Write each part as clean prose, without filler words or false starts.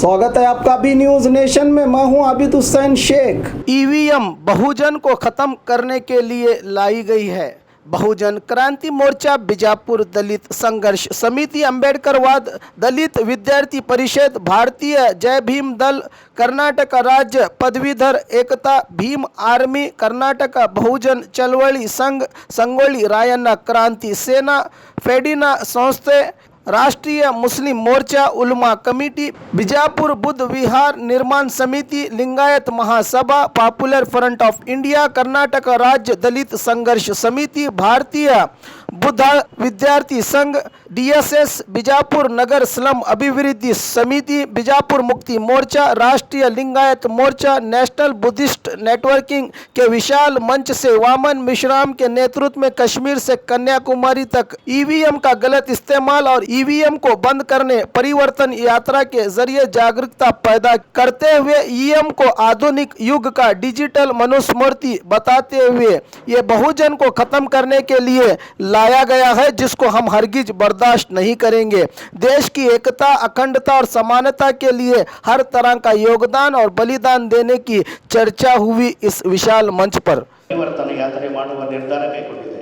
स्वागत है आपका बी न्यूज नेशन में। मैं हूं आबिद हुसैन शेख। ईवीएम बहुजन को खत्म करने के लिए लाई गई है। बहुजन क्रांति मोर्चा, बीजापुर दलित संघर्ष समिति, अंबेडकरवाद दलित विद्यार्थी परिषद, भारतीय जय भीम दल, कर्नाटक राज्य पदवीधर एकता भीम आर्मी, कर्नाटक बहुजन चळवळी संघ, संगोली रायण्ण क्रांति सेना, फेडिना संस्थे, राष्ट्रीय मुस्लिम मोर्चा, उलमा committee, Bijapur Buddha Vihar Nirman Samiti, Lingayat Mahasabha, popular front of India, Karnataka राज्य दलित संघर्ष समिति, भारतीय बुद्ध विद्यार्थी संघ, डीएसएस, बीजापुर नगर स्लम अभिवृद्धि समिति, बीजापुर मुक्ति मोर्चा, राष्ट्रीय लिंगायत मोर्चा, नेशनल बुद्धिस्ट नेटवर्किंग के विशाल मंच से वामन मिश्राम के नेतृत्व में कश्मीर से कन्याकुमारी तक ईवीएम का गलत इस्तेमाल और ईवीएम को बंद करने परिवर्तन यात्रा के जरिए जागरूकता पैदा करते हुए ईवीएम को आधुनिक युग का डिजिटल मनुस्मृति बताते हुए ये बहुजन को खत्म करने के लिए लाया गया है, जिसको हम हरगिज बर्दाश्त नहीं करेंगे। देश की एकता, अखंडता और समानता के लिए हर तरह का योगदान और बलिदान देने की चर्चा हुई इस विशाल मंच पर। परिवर्तन यात्रे ಮಾಡುವ ನಿರ್ಧಾರ ಕೈಗೊಂಡಿದೆ।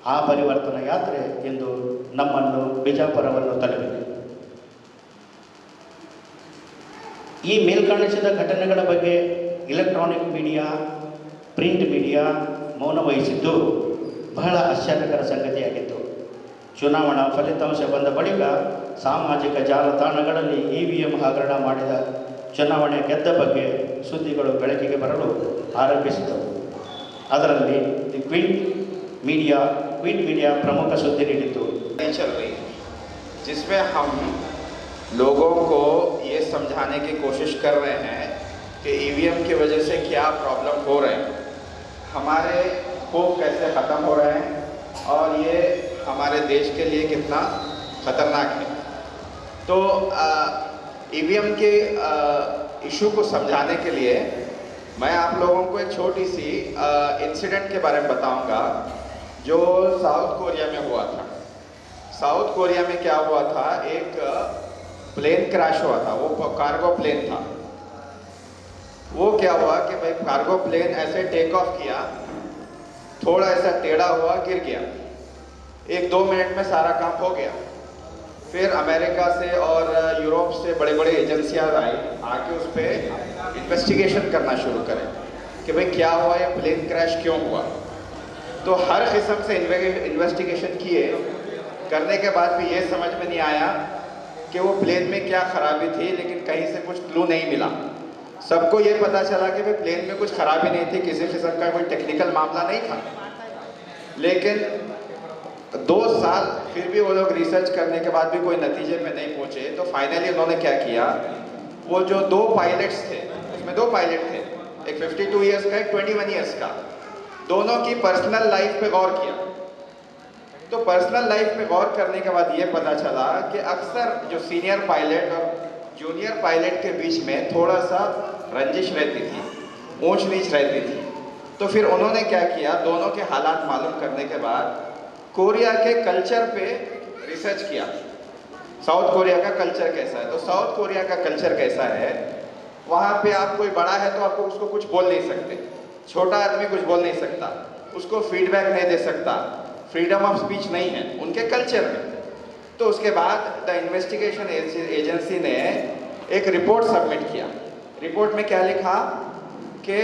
ಆ ಪರಿವರ್ತನ ಯಾತ್ರೆ ಇಂದು ನಮ್ಮನ್ನು ಬಿಜಾಪುರವನ್ನು ತಲುಪಿದೆ। ಈ ಮೇಲ್ಕಾಣಿಸಿದ ಘಟನೆಗಳ ಬಗ್ಗೆ ಇಲೆಕ್ಟ್ರಾನಿಕ್ ಮೀಡಿಯಾ, ಪ್ರಿಂಟ್ ಮೀಡಿಯಾ ಮೌನ ವಹಿಸಿದ್ದು ಬಹಳ ಆಶ್ಚರ್ಯಕರ ಸಂಗತಿಯಾಗಿತ್ತು। ಚುನಾವಣಾ ಫಲಿತಾಂಶ ಬಂದ ಬಳಿಕ ಸಾಮಾಜಿಕ ಜಾಲತಾಣಗಳಲ್ಲಿ ಇವಿಎಂ ಹಗರಣ ಮಾಡಿದ ಚುನಾವಣೆ ಗೆದ್ದ ಬಗ್ಗೆ ಸುದ್ದಿಗಳು ಬೆಳಕಿಗೆ ಬರಲು ಆರಂಭಿಸಿತು। ಅದರಲ್ಲಿ ಕ್ವಿಂಟ್ मीडिया प्रमुख सुद्दी नीडिತು। नहीं चल रही, जिसमें हम लोगों को ये समझाने की कोशिश कर रहे हैं कि ईवीएम की वजह से क्या प्रॉब्लम हो रहे हैं, हमारे खौफ कैसे ख़त्म हो रहे हैं और ये हमारे देश के लिए कितना ख़तरनाक है। तो ईवीएम के इशू को समझाने के लिए मैं आप लोगों को एक छोटी सी इंसिडेंट के बारे में बताऊंगा जो साउथ कोरिया में हुआ था। साउथ कोरिया में क्या हुआ था, एक प्लेन क्रैश हुआ था। वो कार्गो प्लेन था। वो क्या हुआ कि भाई कार्गो प्लेन ऐसे टेक ऑफ किया, थोड़ा ऐसा टेढ़ा हुआ, गिर गया। 1-2 मिनट में सारा काम हो गया। फिर अमेरिका से और यूरोप से बड़े बड़े एजेंसियां आई, आके उस पर इन्वेस्टिगेशन करना शुरू करें कि भाई क्या हुआ, ये प्लेन क्रैश क्यों हुआ। तो हर किस्म से इन्वेस्टिगेशन किए, करने के बाद भी ये समझ में नहीं आया कि वो प्लेन में क्या खराबी थी, लेकिन कहीं से कुछ क्लू नहीं मिला। सबको ये पता चला कि भाई प्लेन में कुछ खराबी नहीं थी, किसी किस्म का कोई टेक्निकल मामला नहीं था। लेकिन 2 साल फिर भी वो लोग रिसर्च करने के बाद भी कोई नतीजे में नहीं पहुंचे। तो फाइनली उन्होंने क्या किया, वो जो 2 पायलट्स थे, उसमें 2 पायलट थे, एक 52 ईयर्स का, एक 21 ईयर्स का, दोनों की पर्सनल लाइफ पे गौर किया। तो पर्सनल लाइफ पे गौर करने के बाद ये पता चला कि अक्सर जो सीनियर पायलट और जूनियर पायलट के बीच में थोड़ा सा रंजिश रहती थी, ऊंच नीच रहती थी। तो फिर उन्होंने क्या किया, दोनों के हालात मालूम करने के बाद कोरिया के कल्चर पे रिसर्च किया। साउथ कोरिया का कल्चर कैसा है। तो साउथ कोरिया का कल्चर कैसा है, वहाँ पे आप कोई बड़ा है तो आपको उसको कुछ बोल नहीं सकते, छोटा आदमी कुछ बोल नहीं सकता, उसको फीडबैक नहीं दे सकता, फ्रीडम ऑफ स्पीच नहीं है उनके कल्चर में। तो उसके बाद द इन्वेस्टिगेशन एजेंसी ने एक रिपोर्ट सबमिट किया। रिपोर्ट में क्या लिखा कि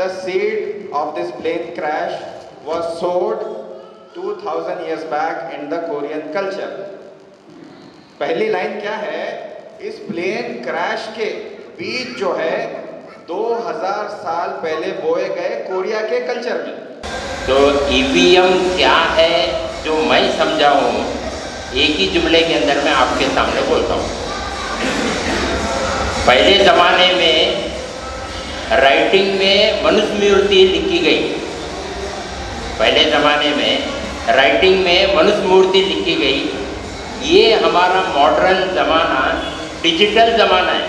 the seed of this plane crash was sowed 2000 years back in the Korean culture। पहली लाइन क्या है, इस प्लेन क्रैश के बीज जो है 2000 साल पहले बोए गए कोरिया के कल्चर में। तो ईवीएम क्या है जो मैं समझा हूँ, एक ही जुमले के अंदर मैं आपके सामने बोलता हूँ। पहले ज़माने में राइटिंग में मनुस्मृति लिखी गई। पहले ज़माने में राइटिंग में मनुस्मृति लिखी गई। ये हमारा मॉडर्न ज़माना डिजिटल ज़माना है।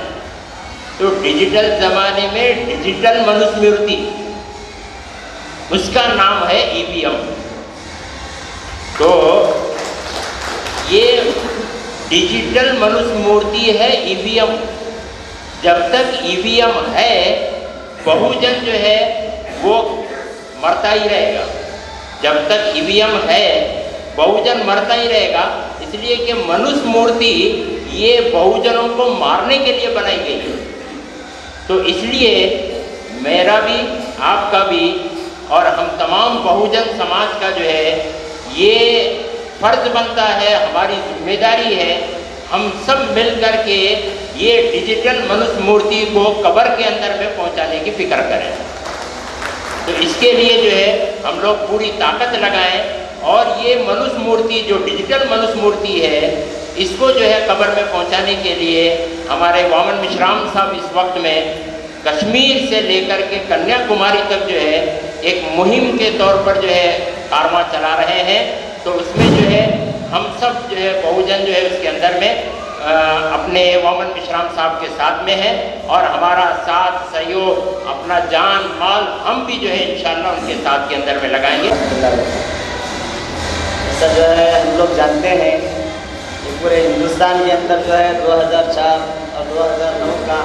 तो डिजिटल ज़माने में डिजिटल मनुस्मृति, उसका नाम है ईवीएम। तो ये डिजिटल मनुस्मृति है ईवीएम। जब तक ईवीएम है बहुजन जो है वो मरता ही रहेगा। जब तक ईवीएम है बहुजन मरता ही रहेगा, इसलिए कि मनुष्य मूर्ति ये बहुजनों को मारने के लिए बनाई गई है। तो इसलिए मेरा भी, आपका भी और हम तमाम बहुजन समाज का जो है ये फर्ज बनता है, हमारी जिम्मेदारी है, हम सब मिल कर के ये डिजिटल मनुष्य मूर्ति को कब्र के अंदर में पहुंचाने की फिक्र करें। तो इसके लिए जो है हम लोग पूरी ताकत लगाएं और ये मनुष्य मूर्ति जो डिजिटल मनुष्य मूर्ति है इसको जो है कब्र में पहुंचाने के लिए हमारे वामन मिश्राम साहब इस वक्त में कश्मीर से लेकर के कन्याकुमारी तक जो है एक मुहिम के तौर पर जो है कारवां चला रहे हैं। तो उसमें जो है हम सब जो है बहुजन जो है उसके अंदर में अपने वामन मिश्राम साहब के साथ में है और हमारा साथ सहयोग अपना जान माल हम भी जो है इंशाअल्लाह उनके साथ के अंदर में लगाएंगे। ऐसा जो है हम लोग जानते हैं कि पूरे हिंदुस्तान के अंदर जो है 2004 और 2009 का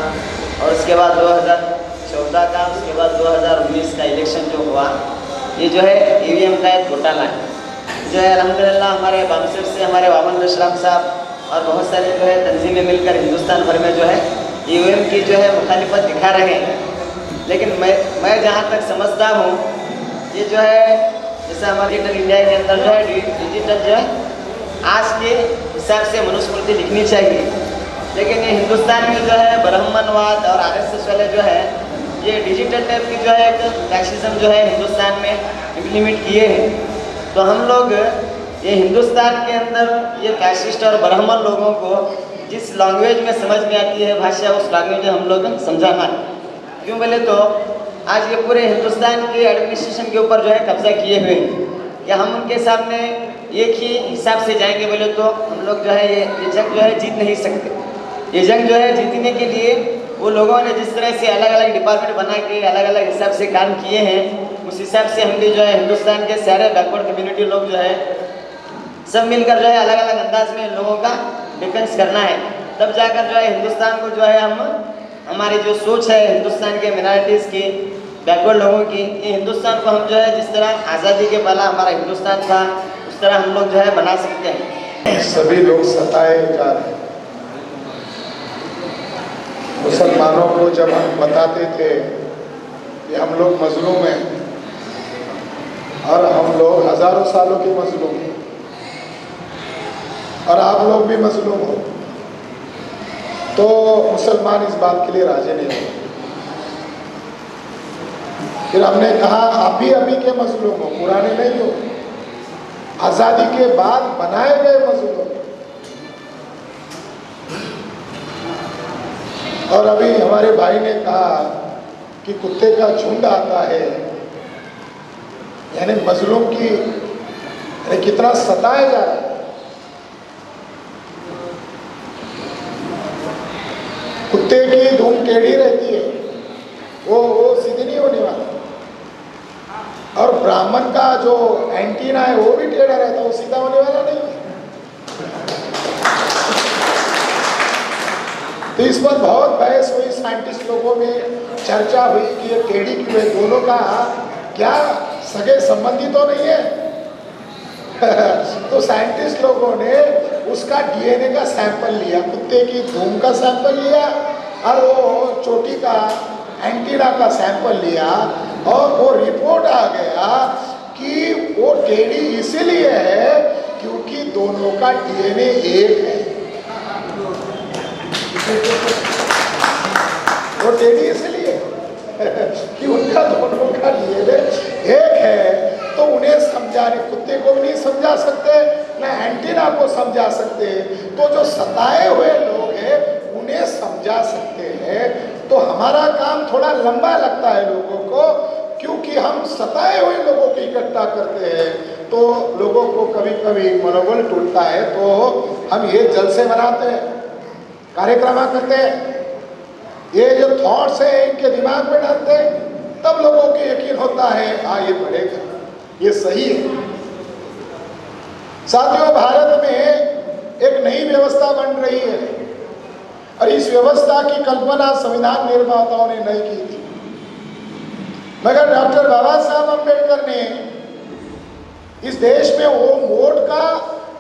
और उसके बाद 2014 का, उसके बाद 2019 का इलेक्शन जो हुआ, ये जो है ईवीएम का एक घोटाला है। जो है अल्हम्दुलिल्लाह हमारे बामसेट से हमारे वामन मिश्राम साहब और बहुत सारे जो है तंजीमें मिलकर हिंदुस्तान भर में जो है ईवीएम की जो है मुखालिफत दिखा रहे हैं। लेकिन मैं जहाँ तक समझता हूँ ये जो है जैसे हमारे डिजिटल इंडिया के अंदर जो है डिजिटल जो है आज के हिसाब से मनुस्मृति लिखनी चाहिए, लेकिन ये हिंदुस्तान में जो है ब्राह्मणवाद और आरएसएस वाले जो है ये डिजिटल टाइप की जो है एक फैसिज्म जो है हिंदुस्तान में इम्प्लीमेंट किए हैं। तो हम लोग ये हिंदुस्तान के अंदर ये फैसिस्ट और ब्राह्मण लोगों को जिस लैंग्वेज में समझ में आती है भाषा, उस लैंग्वेज में हम लोग समझाना है। क्यों बोले तो आज ये पूरे हिंदुस्तान के एडमिनिस्ट्रेशन के ऊपर जो है कब्जा किए हुए हैं कि हम उनके सामने एक ही हिसाब से जाएंगे बोले तो हम लोग जो है ये जंग जो है जीत नहीं सकते। ये जंग जो है जीतने के लिए वो लोगों ने जिस तरह से अलग अलग डिपार्टमेंट बना के अलग अलग हिसाब से काम किए हैं, उस हिसाब से हम भी जो है हिंदुस्तान के सारे बैकवर्ड कम्युनिटी लोग जो है सब मिलकर जो है अलग अलग अंदाज में लोगों का डिफेंस करना है। तब जाकर जो है हिंदुस्तान को जो है हम हमारी जो सोच है हिंदुस्तान के मिनॉरिटीज़ की, बैकवर्ड लोगों की, ये हिंदुस्तान को हम जो है जिस तरह आज़ादी के पहला हमारा हिंदुस्तान था उस तरह हम लोग जो है बना सकते हैं। सभी लोग सताए जा रहे हैं। मुसलमानों को जब हम बताते थे कि हम लोग मजलूम हैं और हम लोग हजारों सालों के मजलूम हैं और आप लोग भी मजलूम हो, तो मुसलमान इस बात के लिए राजी नहीं थे। फिर हमने कहा आप भी अभी के मजलूम हो, पुराने नहीं हो, आज़ादी के बाद बनाए गए मजलूम। और अभी हमारे भाई ने कहा कि कुत्ते का झुंड आता है, यानी मजलूम की यानी कितना सताया जा रहा है। कुत्ते की धूम टेढ़ी रहती है, वो सीधी नहीं होने वाला। और ब्राह्मण का जो एंटीना है वो भी टेढ़ा रहता है, वो सीधा होने वाला नहीं है। तो इस पर बहुत बहस हुई, साइंटिस्ट लोगों में चर्चा हुई कि ये टेढ़ी क्यों है, दोनों का क्या सगे संबंधी तो नहीं है। तो साइंटिस्ट लोगों ने उसका डीएनए का सैंपल लिया, कुत्ते की धूम का सैंपल लिया और वो चोटी का एंटीना का सैंपल लिया और वो रिपोर्ट आ गया कि वो टेढ़ी इसीलिए है क्योंकि दोनों का डीएनए एक है। वो टेढ़ी इसलिए कि उनका दोनों का डीएनए एक है, तो उन्हें समझाने, कुत्ते को भी नहीं समझा सकते न एंटीना को समझा सकते, तो जो सताए हुए लोग हैं उन्हें समझा सकते हैं। तो हमारा काम थोड़ा लंबा लगता है लोगों को, क्योंकि हम सताए हुए लोगों को इकट्ठा करते हैं तो लोगों को कभी कभी मनोबल टूटता है, तो हम ये जलसे मनाते हैं, कार्यक्रम करते हैं, ये जो थॉट्स है इनके दिमाग में डालते हैं, तब लोगों को यकीन होता है हाँ ये बढ़ेगा, ये सही है। साथियों, भारत में एक नई व्यवस्था बन रही है और इस व्यवस्था की कल्पना संविधान निर्माताओं ने नहीं की थी, मगर डॉक्टर बाबा साहब अम्बेडकर ने इस देश में वो वोट का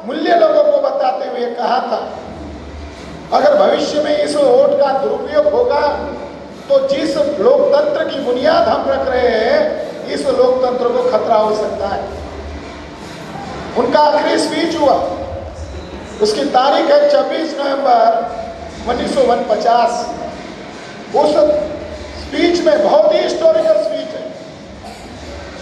मूल्य लोगों को बताते हुए कहा था, अगर भविष्य में इस वोट का दुरुपयोग होगा तो जिस लोकतंत्र की बुनियाद हम रख रहे हैं, इस लोकतंत्र को खतरा हो सकता है। उनका आखिरी स्पीच हुआ, उसकी तारीख है 26 नवंबर 1949। उस स्पीच में बहुत ही हिस्टोरिकल स्पीच है।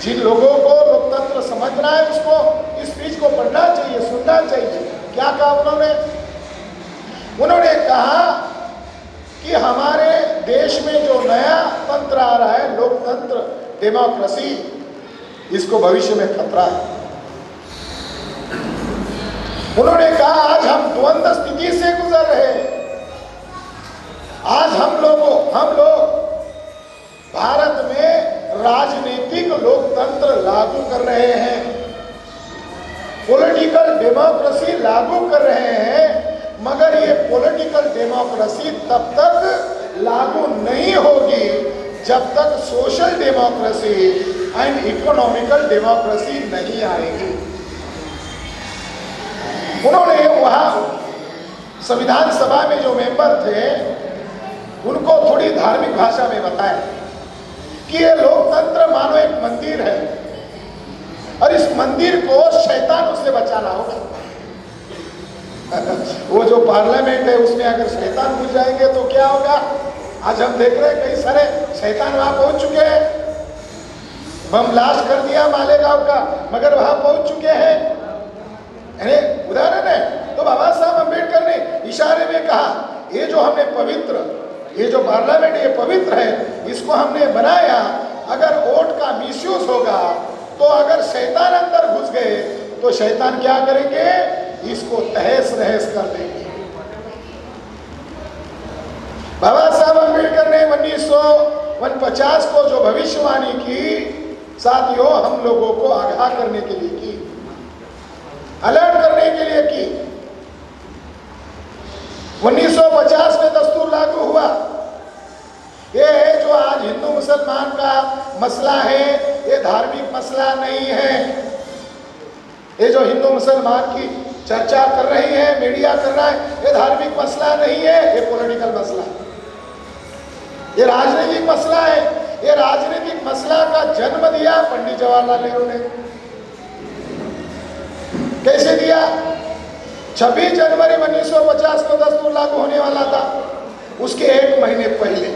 जिन लोगों को लोकतंत्र समझना है उसको इस स्पीच को पढ़ना चाहिए, सुनना चाहिए। क्या कहा उन्होंने? उन्होंने कहा कि हमारे देश में जो नया तंत्र आ रहा है, लोकतंत्र, डेमोक्रेसी, इसको भविष्य में खतरा है। उन्होंने कहा आज हम द्वंद्व स्थिति से गुजर रहे हैं। आज हम लोग भारत में राजनीतिक लोकतंत्र लागू कर रहे हैं, पॉलिटिकल डेमोक्रेसी लागू कर रहे हैं, मगर ये पॉलिटिकल डेमोक्रेसी तब तक लागू नहीं होगी जब तक social democracy and economical democracy नहीं आएगी। उन्होंने वहां संविधान सभा में जो मेंबर थे उनको थोड़ी धार्मिक भाषा में बताया कि ये लोकतंत्र मानो एक मंदिर है और इस मंदिर को शैतानों से बचाना होगा। वो जो पार्लियामेंट है उसमें अगर शैतान घुस जाएंगे तो क्या होगा? आज हम देख रहे हैं कई सारे शैतान वहां पहुंच चुके हैं। बम ब्लास्ट कर दिया मालेगांव का, मगर वहां पहुंच चुके हैं। उदाहरण है। तो बाबा साहब अम्बेडकर ने इशारे में कहा, ये जो हमने पवित्र, ये जो पार्लियामेंट ये पवित्र है, इसको हमने बनाया, अगर वोट का मिसयूज होगा तो अगर शैतान अंदर घुस गए तो शैतान क्या करेंगे? इसको तहस नहस कर देंगे। बाबा साहब अम्बेडकर ने 1949 को जो भविष्यवाणी की, साथियों, हम लोगों को आगाह करने के लिए की, अलर्ट करने के लिए की। 1950 में दस्तूर लागू हुआ। ये जो आज हिंदू मुसलमान का मसला है, ये धार्मिक मसला नहीं है। ये जो हिंदू मुसलमान की चर्चा कर रही है, मीडिया कर रहा है, ये धार्मिक मसला नहीं है, ये पॉलिटिकल मसला है, ये राजनीतिक मसला है। ये राजनीतिक मसला का जन्म दिया पंडित जवाहरलाल नेहरू ने। कैसे दिया? 26 जनवरी 1950 को दस्तूर लागू होने वाला था, उसके एक महीने पहले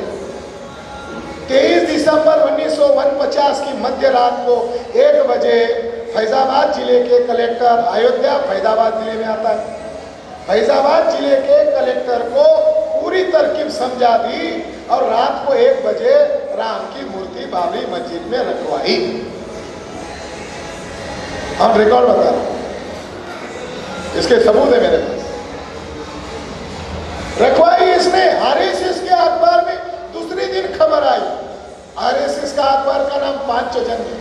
23 दिसंबर 1949 की मध्य रात को 1 बजे फैजाबाद जिले के कलेक्टर, अयोध्या फैजाबाद जिले में आता है, फैजाबाद जिले के कलेक्टर को पूरी तरकीब समझा दी और रात को 1 बजे राम की मूर्ति बाबरी मस्जिद में रखवाई। हम रिकॉर्ड बता रहे हैं, इसके सबूत है मेरे पास। रखवाई इसने। आरएसएस के अखबार में दूसरे दिन खबर आई, आरएसएस का अखबार का नाम पांचजन्य,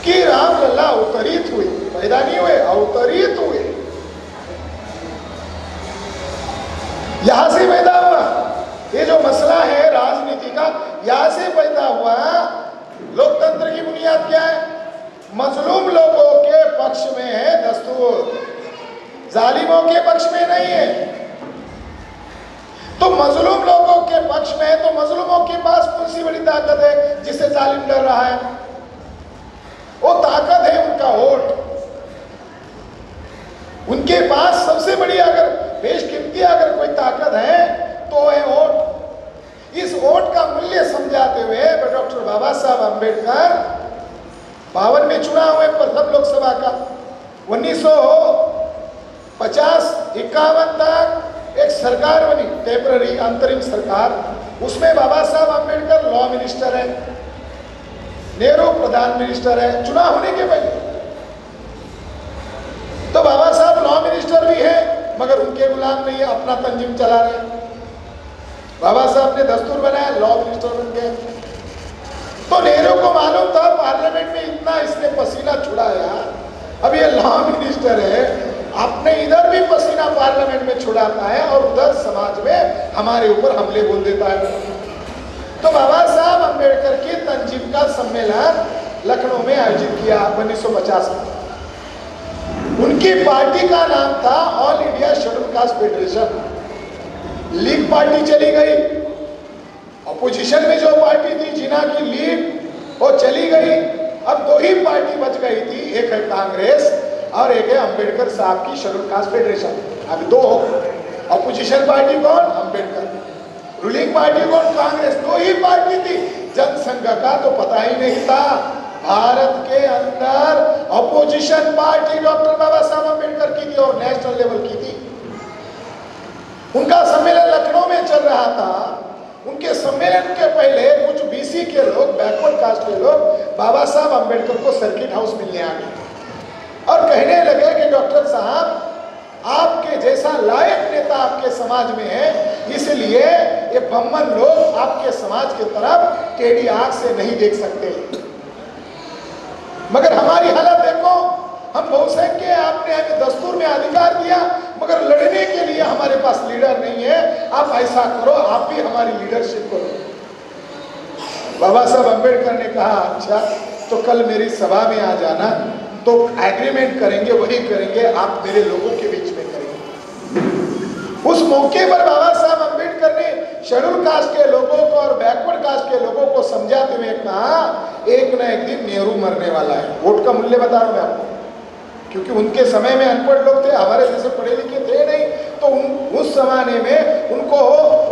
कि रामलला अवतरित हुए, पैदा नहीं हुए, अवतरित हुए। यहां से पैदा हुआ ये जो मसला है राजनीति का, यहां से पैदा हुआ। लोकतंत्र की बुनियाद क्या है? मजलूम लोगों के पक्ष में है दस्तूर, जालिमों के पक्ष में नहीं है। तो मजलूम लोगों के पक्ष में है तो मजलूमों के पास कौन सी बड़ी ताकत है जिससे जालिम डर रहा है? वो ताकत है उनका वोट। उनके पास सबसे बड़ी अगर बेशकीमती अगर कोई ताकत है तो है वोट। इस वोट का मूल्य समझाते हुए डॉक्टर बाबा साहब अम्बेडकर 52 में चुनाव हुए प्रथम लोकसभा का। 1950-51 तक एक सरकार बनी, टेम्पररी अंतरिम सरकार, उसमें बाबा साहब अम्बेडकर लॉ मिनिस्टर है, नेहरू प्रधान मिनिस्टर है, चुनाव होने के पहले। तो बाबा साहब लॉ मिनिस्टर भी है मगर उनके गुलाम नहीं है, अपना तंजीम चला रहे। बाबा साहब ने दस्तूर बनाया, लॉ मिनिस्टर बन गए। तो नेहरू को मालूम था पार्लियामेंट में इतना इसने पसीना छुड़ाया, अब ये लॉ मिनिस्टर है, आपने इधर भी भी पसीना पार्लियामेंट में छुड़ाता है और उधर समाज में हमारे ऊपर हमले बोल देता है। तो बाबा साहब अम्बेडकर की तंजीम का सम्मेलन लखनऊ में आयोजित किया 1950 में। उनकी पार्टी का नाम था all India schedule caste federation. League party चली गई, अपोजिशन में जो पार्टी थी जिना की लीग वो चली गई। अब दो ही पार्टी बच गई थी, एक है कांग्रेस और एक है अम्बेडकर साहब की शेड्यूल कास्ट फेडरेशन। अभी दो हो, अपोजिशन पार्टी कौन? अम्बेडकर, रूलिंग पार्टी कौन? कांग्रेस। दो ही पार्टी थी। जनसंघ का तो पता ही नहीं था। भारत के अंदर अपोजिशन पार्टी डॉक्टर बाबा साहब अम्बेडकर की थी और नेशनल लेवल की थी। उनका सम्मेलन लखनऊ में चल रहा था। उनके सम्मेलन के पहले कुछ बीसी के लोग, बैकवर्ड कास्ट के लोग बाबा साहब अम्बेडकर को सर्किट हाउस मिलने आ गए और कहने लगे कि डॉक्टर साहब, आपके जैसा लायक नेता आपके समाज में है, इसलिए ये बम्मन लोग आपके समाज की तरफ टेढ़ी आंख से नहीं देख सकते। मगर हमारी हालत देखो, हम बहुसंख्य हैं, आपने हमें दस्तूर में अधिकार दिया, मगर लड़ने के लिए हमारे पास लीडर नहीं है। आप ऐसा करो, आप भी हमारी लीडरशिप करो। बाबा साहब अम्बेडकर ने कहा, अच्छा तो कल मेरी सभा में आ जाना, तो एग्रीमेंट करेंगे, वही करेंगे, आप मेरे लोगों के बीच में करेंगे। उस मौके पर बाबा साहब अम्बेडकर ने शेड्यूल कास्ट के लोगों को और बैकवर्ड कास्ट के लोगों को समझाते हुए कहा, एक न एक दिन नेहरू मरने वाला है। वोट का मूल्य बता रहा हूं मैं आपको, क्योंकि उनके समय में अनपढ़ लोग थे, हमारे जैसे पढ़े लिखे थे नहीं, तो उस जमाने में उनको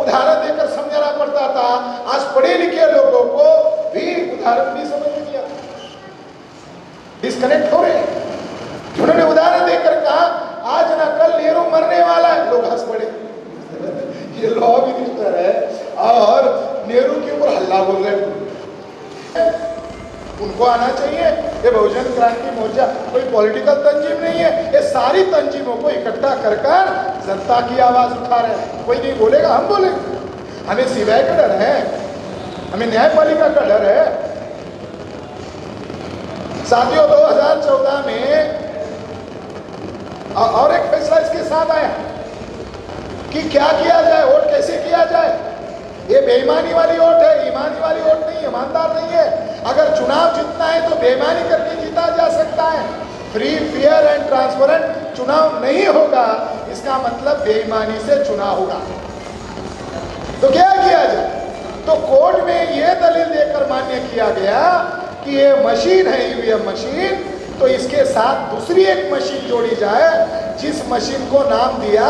उदाहरण देकर समझाना पड़ता था। आज पढ़े लिखे लोगों को भी उदाहरण नहीं समझ में नहीं आता, डिस्कनेक्ट हो रहे। उन्होंने उदाहरण देकर कहा, आज ना कल नेहरू मरने वाला है, लोग हंस पड़े। ये लॉ मिनिस्टर है और नेहरू के ऊपर हल्ला बोल रहे। उनको आना चाहिए। ये बहुजन क्रांति मोर्चा कोई पॉलिटिकल तंजीम नहीं है, ये सारी तंजीमों को इकट्ठा कर कर जनता की आवाज उठा रहे हैं। कोई नहीं बोलेगा, हम बोलेंगे। हमें सीबीआई का डर है, हमें न्यायपालिका का डर है। साथियों, 2014 में और एक फैसला इसके साथ आया कि क्या किया जाए, वोट कैसे किया जाए। ये बेईमानी वाली वोट है, ईमानी वाली वोट नहीं है, ईमानदार नहीं है। अगर चुनाव जीतना है तो बेईमानी करके जीता जा सकता है। फ्री, फेयर एंड ट्रांसपेरेंट चुनाव नहीं होगा, इसका मतलब बेईमानी से चुनाव होगा। तो क्या किया जाए? तो कोर्ट में ये दलील देकर मान्य किया गया कि ये मशीन है ईवीएम मशीन, तो इसके साथ दूसरी एक मशीन जोड़ी जाए, जिस मशीन को नाम दिया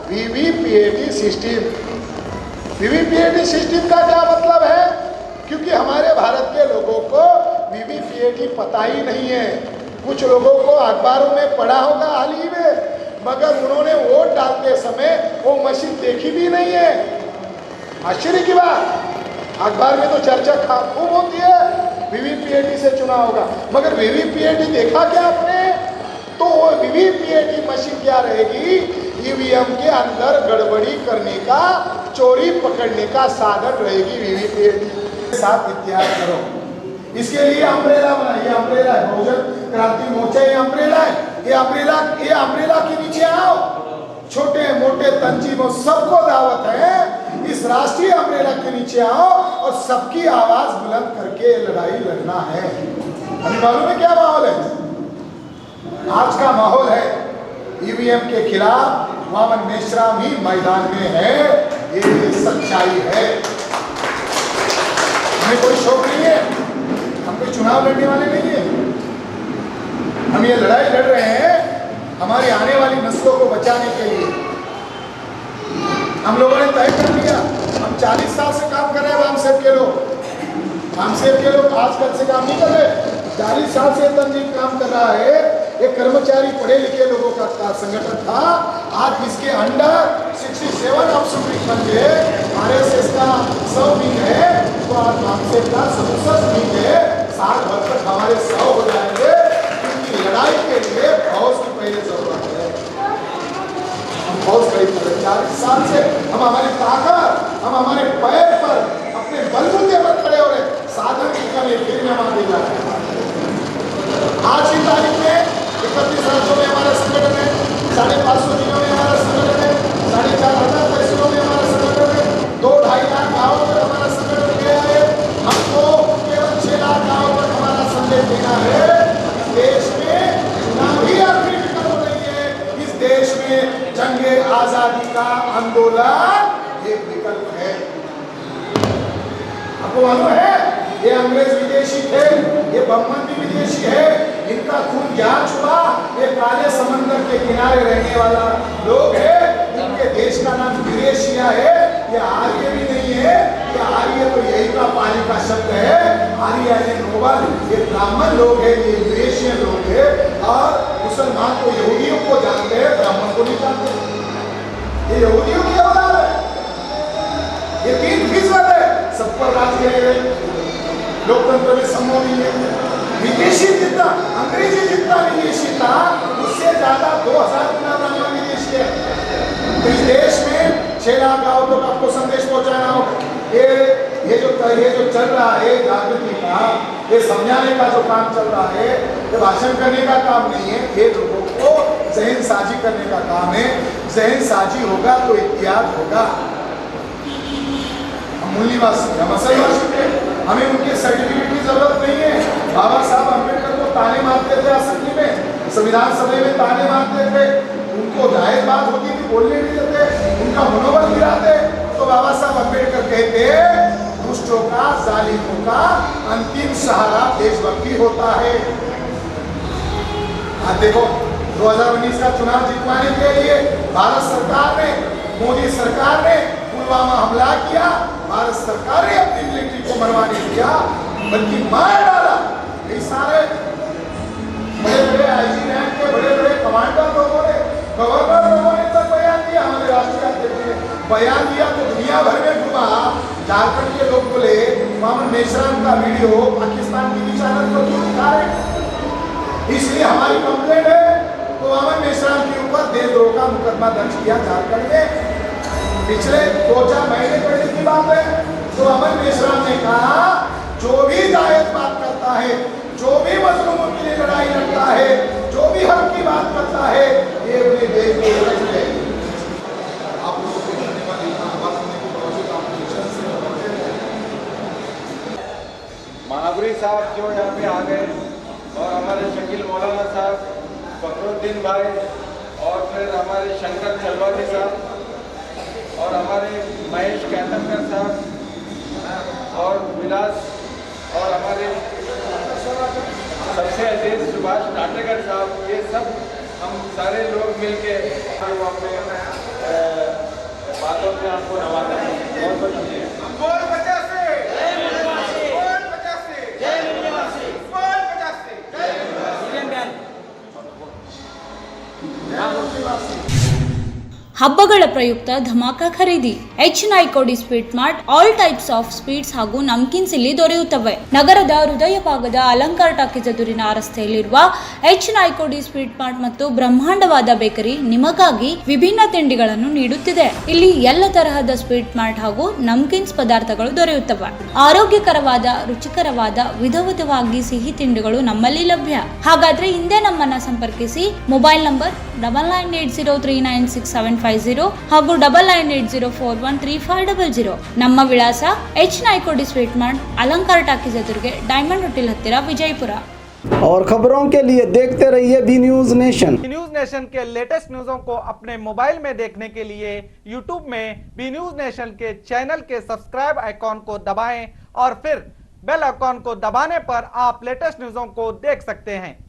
वीवीपीएटी सिस्टम। वीवीपीएटी सिस्टम का क्या मतलब है? क्योंकि हमारे भारत के लोगों को वीवीपीएटी पता ही नहीं है। कुछ लोगों को अखबारों में पढ़ा होगा हाल ही में, मगर उन्होंने वोट डालते समय वो मशीन देखी भी नहीं है। आश्चर्य की बात, अखबार में तो चर्चा खूब होती है वीवीपीएटी से चुनाव होगा, मगर वीवीपीएटी देखा क्या आपने? तो वो वीवीपीएटी मशीन क्या रहेगी? ईवीएम के अंदर गड़बड़ी करने का, चोरी पकड़ने का साधन रहेगी वीवीपीएटी। साथ इतिहास करो, इसके लिए अम्ब्रेला बनाइए। अम्ब्रेला है बहुजन क्रांति मोर्चा, ये अम्ब्रेला है। ये अम्ब्रेला के नीचे आओ, छोटे मोटे तंजीमों सबको दावत है, इस राष्ट्रीय अम्ब्रेला के नीचे आओ और सबकी आवाज बुलंद करके लड़ाई लड़ना है। अभी मालूम है क्या माहौल है? आज का माहौल है ईवीएम के खिलाफ वामन मेश्राम ही मैदान में है। ये सच्चाई है। हमें कोई शौक नहीं है, हम कोई चुनाव लड़ने वाले नहीं है। हम ये लड़ाई लड़ रहे हैं हमारी आने वाली नस्लों को बचाने के लिए। हम लोगों ने तय कर लिया, हम 40 साल से काम कर रहे हैं। वामसेफ के लोग आजकल से काम नहीं कर रहे, 40 साल से तंजीम काम कर रहा है। एक कर्मचारी पढ़े लिखे लोगों का संगठन था, आज इसके अंडर 67 ऑफिस बन गए। आरएसएस का 100 विंग है, तो आज वामसेफ का 67 विंग है। साल भर तक हमारे 100 हो जाएंगे, क्योंकि लड़ाई के लिए फौज की पहले जरूरत है। हम फौज खड़ी कर रहे 40 साल से, हम हमारी ताकत, हम हमारे पैर पर अपने बलबूते पर खड़े हो रहे। साधन की कमी फिर में मान दी जाए। आज की तारीख में 31 राज्यों में हमारा संगठन है, 550 जिलों में हमारा संगठन है, 4,500 तहसीलों में हमारा संगठन है, 2-2.5 लाख गाँवों में हमारा संगठन गया है। हमको केवल 6 लाख गाँवों तक हमारा संदेश देना है। इस देश में ना भी आखिरी विकल्प नहीं है, इस देश में जंगे आजादी का आंदोलन एक विकल्प है। आपको मालूम है ये अंग्रेज विदेशी थे, ये बम्बन भी विदेशी है, इनका खून यहाँ छुआ, ये काले समंदर के किनारे रहने वाला लोग है, इनके देश का नाम यूरेशिया है। ये आर्य भी नहीं है, ये आर्य तो यही का पानी का शब्द है, आर्य यानी नोबल, ये ब्राह्मण लोग है, ये यूरेशियन लोग है। और मुसलमान तो यहूदियों को जानते हैं, ब्राह्मण को नहीं जानते। ये यहूदियों की औलाद है, ये 3% है, सब पर राज करेंगे। लोकतंत्र में संभव नहीं है। विदेशी जितना अंग्रेजी जितना विदेशी था, उससे ज्यादा 2000 गुना ब्राह्मण विदेशी है। तो इस देश में 6 लाख गाँव तक आपको संदेश पहुंचाना होगा। ये जो चल रहा है जागृति का, ये समझाने का जो काम चल रहा है, ये भाषण करने का काम नहीं है, ये लोगों को जहन साजी करने का काम है। जहन साजी होगा तो इतिहास होगा। मूल्यवासी हम असल वासी थे, हमें उनके सर्टिफिकेट की जरूरत नहीं है। बाबा साहब अम्बेडकर को ताने मारते थे असेंबली में, संविधान सभा में ताने मारते थे, उनको जायज बात होती थी, बोलने नहीं देते, उनका मनोबल गिराते। तो बाबा साहब अम्बेडकर कहते दुष्टों का, जालिमों का अंतिम सहारा देशभक्ति होता है। आज देखो 2019 का चुनाव जितवाने के लिए भारत सरकार ने, मोदी सरकार ने पुलवामा हमला किया, भारत सरकार ने अपनी मिलिट्री को मरवा नहीं दिया, बल्कि मार डाला। ये सारे बड़े-बड़े आईजी रैंक के बड़े-बड़े कमांडर लोगों ने, गवर्नर लोगों ने तक बयान दिया, हमारे राष्ट्रीय अध्यक्ष ने बयान दिया तो दुनिया भर में घुमा। झारखंड के लोग बोले मोहम्मद मेश्राम का वीडियो पाकिस्तान टीवी चैनल पर क्यों दिखा रहे, इसलिए हमारी कंप्लेंट है। तो मोहम्मद मेश्राम के ऊपर देशद्रोह का मुकदमा दर्ज किया झारखंड में। पिछले 2-4 महीने पहले की बात है। तो अमन मेश्राम ने कहा जो भी जायज बात करता है, जो भी मजलूमों के लिए लड़ाई लड़ता है, जो भी हक की बात करता है, ये अपने देश के रक्षक है। आप लोगों को धन्यवाद देना, बात करने के बावजूद आप महावरी साहब जो यहाँ पे आ गए, और हमारे शकील मौलाना साहब, फखरुद्दीन भाई, और फिर हमारे शंकर चलवानी साहब, और हमारे महेश कैतनकर साहब, और विलास, और हमारे सबसे अजीज सुभाष नाटेकर साहब, ये सब हम सारे लोग मिलके अपने बातों से आपको नवाजा है। बहुत बहुत शुक्रिया। ಹಬ್ಬಗಳ ಪ್ರಯುಕ್ತ ಧಮಾಕ ಖರೀದಿ H9 sweet mart all types of sweets ಹಾಗೂ ನಮ್ಕಿನ್ಸ್ ಇಲ್ಲಿ ದೊರೆಯುತ್ತವೆ. ನಗರದ ಹೃದಯ ಭಾಗದ ಅಲಂಕಾರ ಟಾಕೀಸ್ ಎದುರಿನ ರಸ್ತೆಯಲ್ಲಿರುವ H9 ಸ್ವೀಟ್ ಮಾರ್ಟ್ ಮತ್ತು ಬ್ರಹ್ಮಾಂಡವಾದ ಬೇಕರಿ ನಿಮಗಾಗಿ ವಿಭಿನ್ನ ತಿಂಡಿಗಳನ್ನು ನೀಡುತ್ತಿದೆ. ಇಲ್ಲಿ ಎಲ್ಲ ತರಹದ ಸ್ವೀಟ್ ಮಾರ್ಟ್ ಹಾಗೂ ನಮ್ಕಿನ್ಸ್ ಪದಾರ್ಥಗಳು ದೊರೆಯುತ್ತವೆ. ಆರೋಗ್ಯಕರವಾದ, ರುಚಿಕರವಾದ, ವಿಧವಿಧವಾಗಿ ಸಿಹಿ ತಿಂಡಿಗಳು ನಮ್ಮಲ್ಲಿ ಲಭ್ಯ. ಹಾಗಾದ್ರೆ ಹಿಂದೆ ನಮ್ಮನ್ನ ಸಂಪರ್ಕಿಸಿ. ಮೊಬೈಲ್ ನಂಬರ್ 9980396750 ಹಾಗೂ 9980413500. ನಮ್ಮ ವಿಳಾಸ H9 sweet mart, Alankar talkies ಎದುರಿಗೆ, ಡೈಮಂಡ್ ಹೋಟೆಲ್ ಹತ್ತಿರ, ವಿಜಯಪುರ. और खबरों के लिए देखते रहिए B news nation. News nation के लेटेस्ट न्यूज़ों को अपने मोबाइल में देखने के लिए यूट्यूब में बी न्यूज नेशन के चैनल के सब्सक्राइब आइकॉन को दबाएं और फिर बेल आइकॉन को दबाने पर आप लेटेस्ट न्यूज़ों को देख सकते हैं।